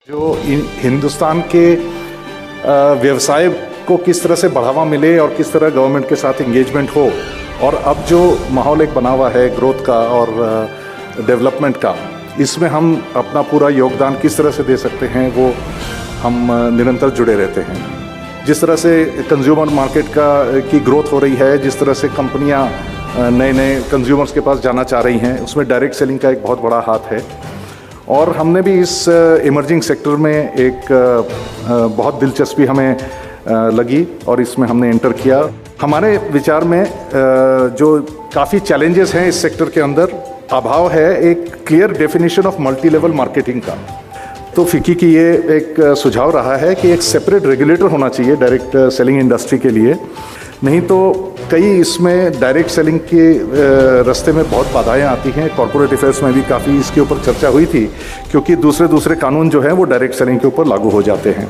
जो हिंदुस्तान के व्यवसाय को किस तरह से बढ़ावा मिले और किस तरह गवर्नमेंट के साथ एंगेजमेंट हो, और अब जो माहौल एक बना हुआ है ग्रोथ का और डेवलपमेंट का, इसमें हम अपना पूरा योगदान किस तरह से दे सकते हैं, वो हम निरंतर जुड़े रहते हैं। जिस तरह से कंज्यूमर मार्केट की ग्रोथ हो रही है, जिस तरह से कंपनियां नए नए कंज्यूमर्स के पास जाना चाह रही हैं, उसमें डायरेक्ट सेलिंग का एक बहुत बड़ा हाथ है। और हमने भी इस इमर्जिंग सेक्टर में एक बहुत दिलचस्पी हमें लगी और इसमें हमने एंटर किया। हमारे विचार में जो काफ़ी चैलेंजेस हैं इस सेक्टर के अंदर, अभाव है एक clear definition of multi level marketing का। तो फिक्की की ये एक सुझाव रहा है कि एक सेपरेट रेगुलेटर होना चाहिए डायरेक्ट सेलिंग इंडस्ट्री के लिए, नहीं तो कई इसमें डायरेक्ट सेलिंग के रास्ते में बहुत बाधाएं आती हैं। कॉर्पोरेट अफेयर्स में भी काफ़ी इसके ऊपर चर्चा हुई थी, क्योंकि दूसरे कानून जो हैं वो डायरेक्ट सेलिंग के ऊपर लागू हो जाते हैं।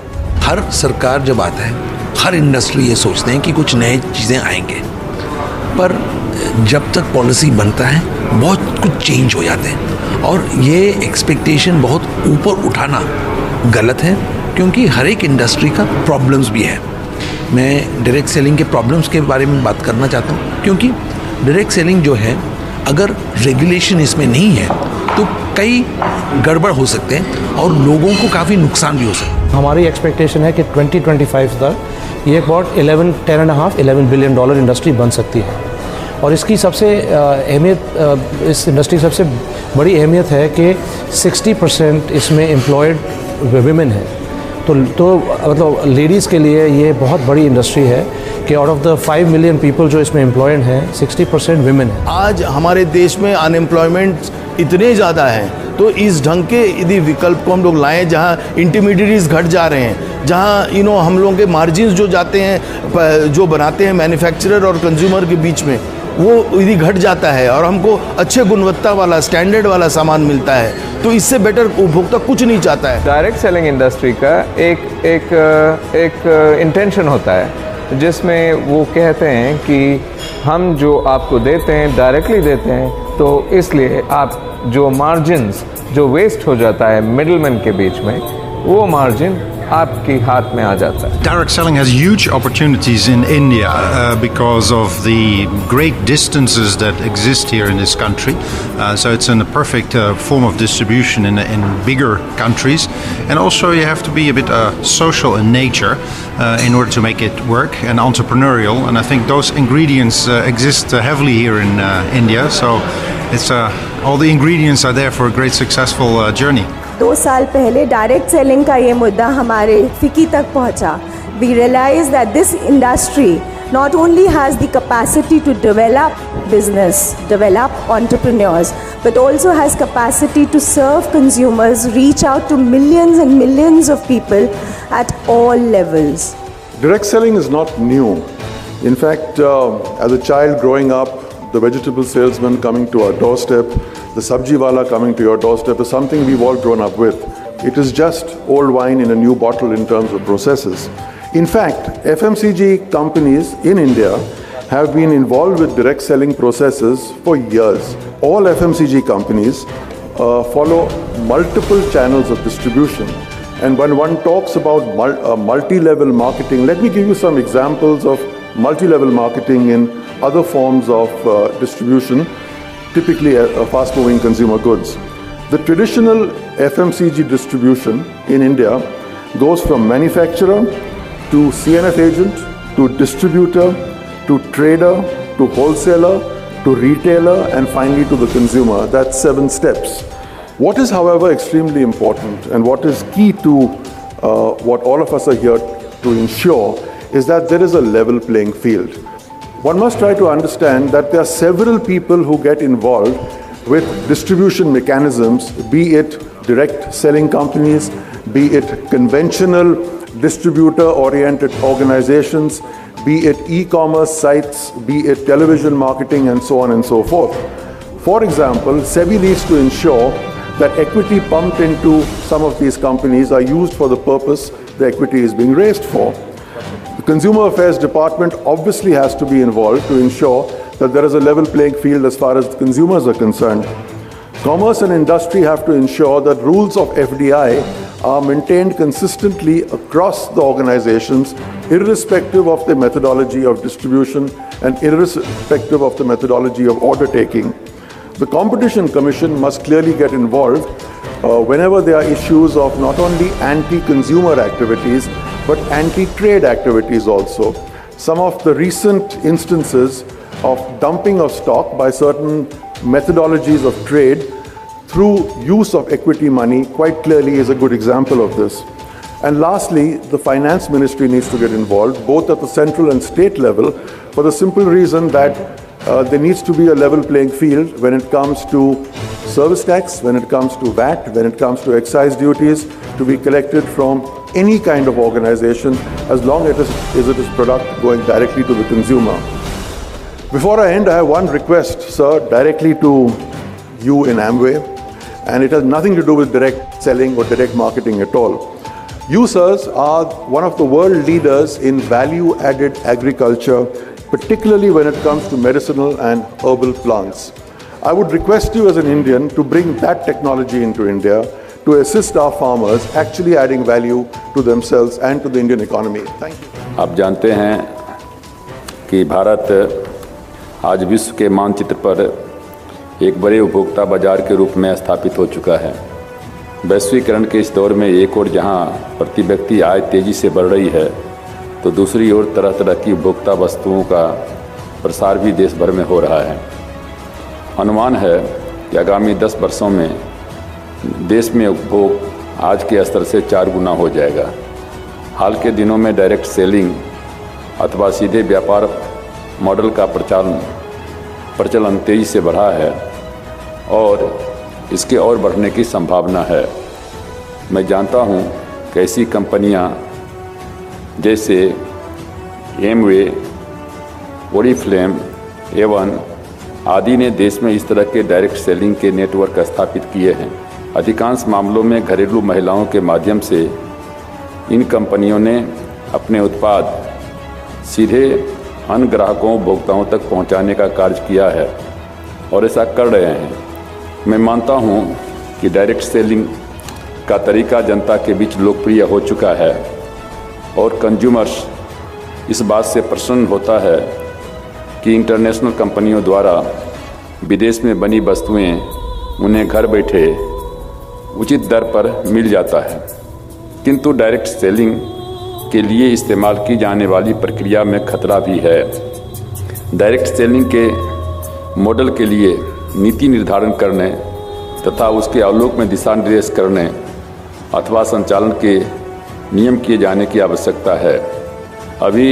हर सरकार जब आता है, हर इंडस्ट्री ये सोचते हैं कि कुछ नई चीज़ें आएंगे, पर जब तक पॉलिसी बनता है बहुत कुछ चेंज हो जाते हैं, और ये एक्सपेक्टेशन बहुत ऊपर उठाना गलत है, क्योंकि हर एक इंडस्ट्री का प्रॉब्लम्स भी है। मैं डायरेक्ट सेलिंग के प्रॉब्लम्स के बारे में बात करना चाहता हूँ, क्योंकि डायरेक्ट सेलिंग जो है, अगर रेगुलेशन इसमें नहीं है तो कई गड़बड़ हो सकते हैं और लोगों को काफ़ी नुकसान भी हो सकता है। हमारी एक्सपेक्टेशन है कि 2025 तक ये अबाउट 11 बिलियन डॉलर इंडस्ट्री बन सकती है। और इसकी सबसे अहमियत, इस इंडस्ट्री की सबसे बड़ी अहमियत है कि 60% इसमें एम्प्लॉयड विमेन है। तो मतलब लेडीज़ के लिए ये बहुत बड़ी इंडस्ट्री है कि out of the 5 million people जो इसमें एम्प्लॉयड हैं, 60% विमेन है। आज हमारे देश में अनएम्प्लॉयमेंट इतने ज़्यादा हैं, तो इस ढंग के यदि विकल्प को हम लोग लाएं जहां इंटरमीडिएटरीज घट जा रहे हैं, जहां हम लोगों के मार्जिन्स जो जाते हैं, जो बनाते हैं मैन्युफैक्चरर और कंज्यूमर के बीच में, वो यदि घट जाता है और हमको अच्छे गुणवत्ता वाला स्टैंडर्ड वाला सामान मिलता है, तो इससे बेटर उपभोक्ता कुछ नहीं चाहता है। डायरेक्ट सेलिंग इंडस्ट्री का एक इंटेंशन होता है, जिसमें वो कहते हैं कि हम जो आपको देते हैं डायरेक्टली देते हैं, तो इसलिए आप जो मार्जिन्स जो वेस्ट हो जाता है मिडलमैन के बीच में, वो मार्जिन आपके हाथ में आ जाता है। Direct selling has huge opportunities in India because of the great distances that exist here in this country. So it's a perfect form of distribution in bigger countries. And also you have to be a bit social in nature in order to make it work, and entrepreneurial. And I think those ingredients exist heavily here in India. So it's all the ingredients are there for a great successful journey. 2 साल पहले direct selling का ये मुद्दा हमारे फिकी तक पहुंचा। We realize that this industry not only has the capacity to develop business, develop entrepreneurs, but also has capacity to serve consumers, reach out to millions and millions of people at all levels. Direct selling is not new. In fact, as a child growing up, the vegetable salesman coming to our doorstep, the sabji wala coming to your doorstep is something we've all grown up with. It is just old wine in a new bottle in terms of processes. In fact, FMCG companies in India have been involved with direct selling processes for years. All FMCG companies follow multiple channels of distribution. And when one talks about multi-level marketing, let me give you some examples of multi-level marketing in other forms of distribution, typically fast-moving consumer goods. The traditional FMCG distribution in India goes from manufacturer to CNF agent to distributor to trader to wholesaler to retailer and finally to the consumer. That's 7 steps. What is, however, extremely important and what is key to what all of us are here to ensure is that there is a level playing field. One must try to understand that there are several people who get involved with distribution mechanisms, be it direct selling companies, be it conventional distributor-oriented organizations, be it e-commerce sites, be it television marketing, and so on and so forth. For example, SEBI needs to ensure that equity pumped into some of these companies are used for the purpose the equity is being raised for. The Consumer Affairs Department obviously has to be involved to ensure that there is a level playing field as far as the consumers are concerned. Commerce and industry have to ensure that rules of FDI are maintained consistently across the organizations, irrespective of the methodology of distribution and irrespective of the methodology of order taking. The Competition Commission must clearly get involved whenever there are issues of not only anti-consumer activities, but anti-trade activities also. Some of the recent instances of dumping of stock by certain methodologies of trade through use of equity money quite clearly is a good example of this. And lastly, the Finance Ministry needs to get involved, both at the central and state level, for the simple reason that there needs to be a level playing field when it comes to service tax, when it comes to VAT, when it comes to excise duties to be collected from any kind of organization, as long as it is product going directly to the consumer. Before I end, I have one request, sir, directly to you in Amway, and it has nothing to do with direct selling or direct marketing at all. You, sirs, are one of the world leaders in value-added agriculture, particularly when it comes to medicinal and herbal plants. I would request you as an Indian to bring that technology into India to assist our farmers actually adding value to themselves and to the Indian economy. Thank you. आप जानते हैं कि भारत आज विश्व के मानचित्र पर एक बड़े उपभोक्ता बाजार के रूप में स्थापित हो चुका है। वैश्वीकरण के इस दौर में एक ओर जहां प्रति व्यक्ति आय तेजी से बढ़ रही है, तो दूसरी ओर तरह तरह की उपभोक्ता वस्तुओं का प्रसार भी देश भर में हो रहा है। अनुमान है कि आगामी 10 वर्षों में देश में उपभोग आज के स्तर से 4 गुना हो जाएगा। हाल के दिनों में डायरेक्ट सेलिंग अथवा सीधे व्यापार मॉडल का प्रचलन तेजी से बढ़ा है और इसके और बढ़ने की संभावना है। मैं जानता हूं कि ऐसी कंपनियां जैसे एमवे, ओरिफ्लेम, एवन आदि ने देश में इस तरह के डायरेक्ट सेलिंग के नेटवर्क स्थापित किए हैं। अधिकांश मामलों में घरेलू महिलाओं के माध्यम से इन कंपनियों ने अपने उत्पाद सीधे अन्य ग्राहकों उपभोक्ताओं तक पहुंचाने का कार्य किया है और ऐसा कर रहे हैं। मैं मानता हूं कि डायरेक्ट सेलिंग का तरीका जनता के बीच लोकप्रिय हो चुका है और कंज्यूमर्स इस बात से प्रसन्न होता है कि इंटरनेशनल कंपनियों द्वारा विदेश में बनी वस्तुएं उन्हें घर बैठे उचित दर पर मिल जाता है। किंतु डायरेक्ट सेलिंग के लिए इस्तेमाल की जाने वाली प्रक्रिया में खतरा भी है। डायरेक्ट सेलिंग के मॉडल के लिए नीति निर्धारण करने तथा उसके आलोक में दिशा निर्देश करने अथवा संचालन के नियम किए जाने की आवश्यकता है। अभी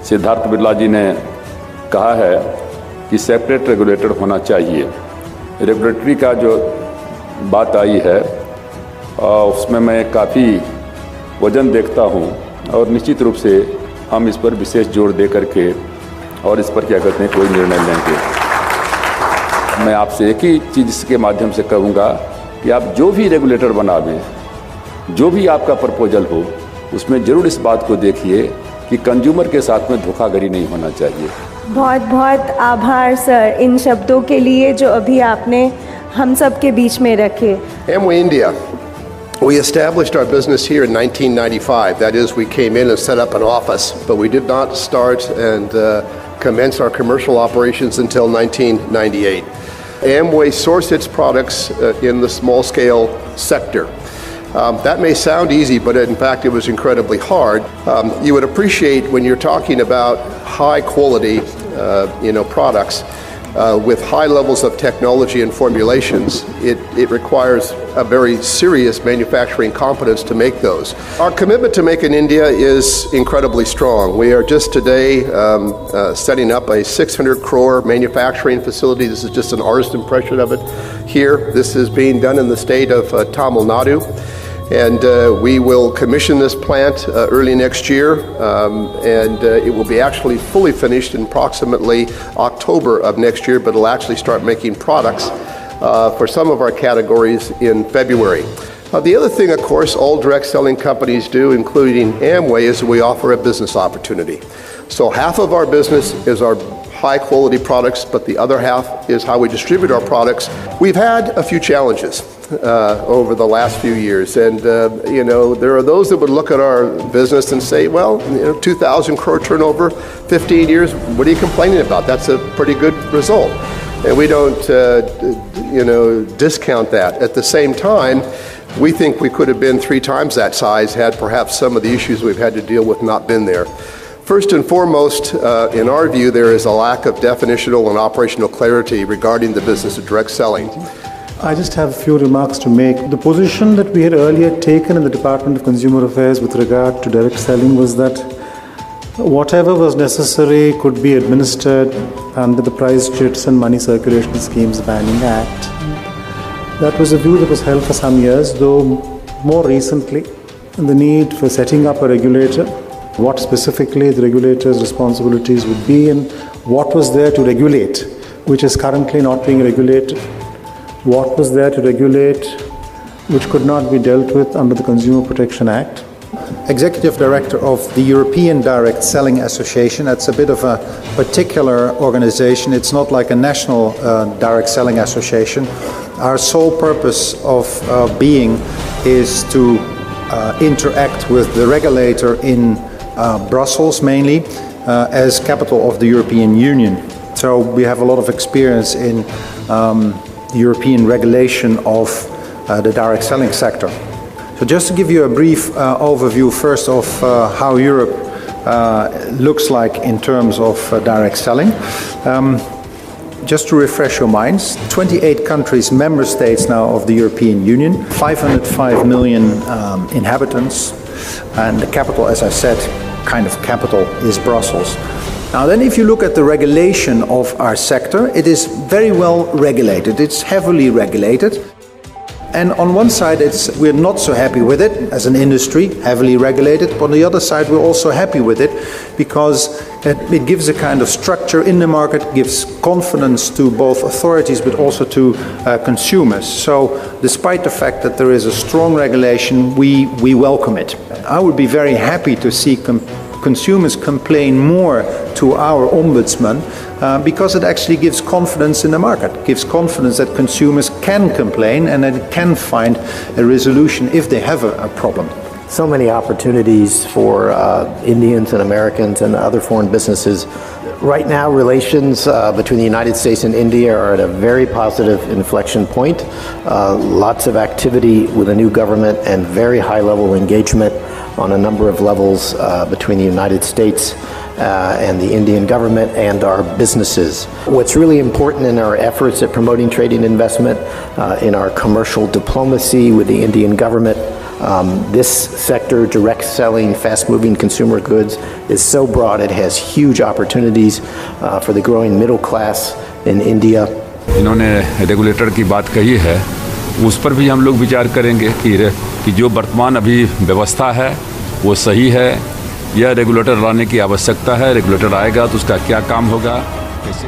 सिद्धार्थ बिरला जी ने कहा है कि सेपरेट रेगुलेटर होना चाहिए। रेगुलेटरी का जो बात आई है उसमें मैं काफ़ी वजन देखता हूं और निश्चित रूप से हम इस पर विशेष जोर दे करके और इस पर क्या कहते हैं कोई निर्णय लेंगे। मैं आपसे एक ही चीज़ इसके माध्यम से कहूँगा कि आप जो भी रेगुलेटर बनावें, जो भी आपका प्रपोजल हो, उसमें ज़रूर इस बात को देखिए कि कंज्यूमर के साथ में धोखाधड़ी नहीं होना चाहिए। बहुत बहुत आभार सर इन शब्दों के लिए जो अभी आपने हम सब के बीच में रखे। Amway India, we established our business here in 1995. That is, we came in and set up an office, but we did not start and commence our commercial operations until 1998. Amway sourced its products in the small scale sector. That may sound easy, but in fact it was incredibly hard. You would appreciate when you're talking about high quality products with high levels of technology and formulations, it requires a very serious manufacturing competence to make those. Our commitment to Make in India is incredibly strong. We are just today setting up a 600 crore manufacturing facility. This is just an artist's impression of it here. This is being done in the state of Tamil Nadu. And we will commission this plant early next year, and it will be actually fully finished in approximately October of next year, but it'll actually start making products for some of our categories in February. The other thing, of course, all direct selling companies do, including Amway, is we offer a business opportunity. So half of our business is our high quality products, but the other half is how we distribute our products. We've had a few challenges over the last few years, and there are those that would look at our business and say, well, 2,000 crore turnover, 15 years, what are you complaining about? That's a pretty good result. And we don't discount that. At the same time, we think we could have been 3 times that size had perhaps some of the issues we've had to deal with not been there. First and foremost, in our view, there is a lack of definitional and operational clarity regarding the business of direct selling. I just have a few remarks to make. The position that we had earlier taken in the Department of Consumer Affairs with regard to direct selling was that whatever was necessary could be administered under the Price Chits and Money Circulation Schemes Banning Act. That was a view that was held for some years, though more recently the need for setting up a regulator, what specifically the regulator's responsibilities would be and what was there to regulate, which is currently not being regulated. What was there to regulate which could not be dealt with under the Consumer Protection Act. Executive Director of the European Direct Selling Association. That's a bit of a particular organization. It's not like a national direct selling association. Our sole purpose of being is to interact with the regulator in Brussels mainly as capital of the European Union. So we have a lot of experience in European regulation of the direct selling sector. So just to give you a brief overview first of how Europe looks like in terms of direct selling. Just to refresh your minds, 28 countries, member states now of the European Union, 505 million inhabitants, and the capital, as I said, kind of capital is Brussels. Now then, if you look at the regulation of our sector, it is very well regulated. It's heavily regulated. And on one side, we're not so happy with it as an industry, heavily regulated. But on the other side, we're also happy with it because it gives a kind of structure in the market, gives confidence to both authorities but also to consumers. So despite the fact that there is a strong regulation, we welcome it. I would be very happy to see consumers complain more to our ombudsman because it actually gives confidence in the market, gives confidence that consumers can complain and that it can find a resolution if they have a problem. So many opportunities for Indians and Americans and other foreign businesses. Right now, relations between the United States and India are at a very positive inflection point. Lots of activity with a new government and very high-level engagement on a number of levels between the United States and the Indian government and our businesses. What's really important in our efforts at promoting trade and investment, in our commercial diplomacy with the Indian government, this sector, direct selling, fast-moving consumer goods, is so broad. It has huge opportunities for the growing middle class in India. इन्होंने regulator की बात कही है, उस पर भी हम लोग विचार करेंगे कि जो वर्तमान अभी व्यवस्था है वो सही है या रेगुलेटर लाने की आवश्यकता है। रेगुलेटर आएगा तो उसका क्या काम होगा, कैसे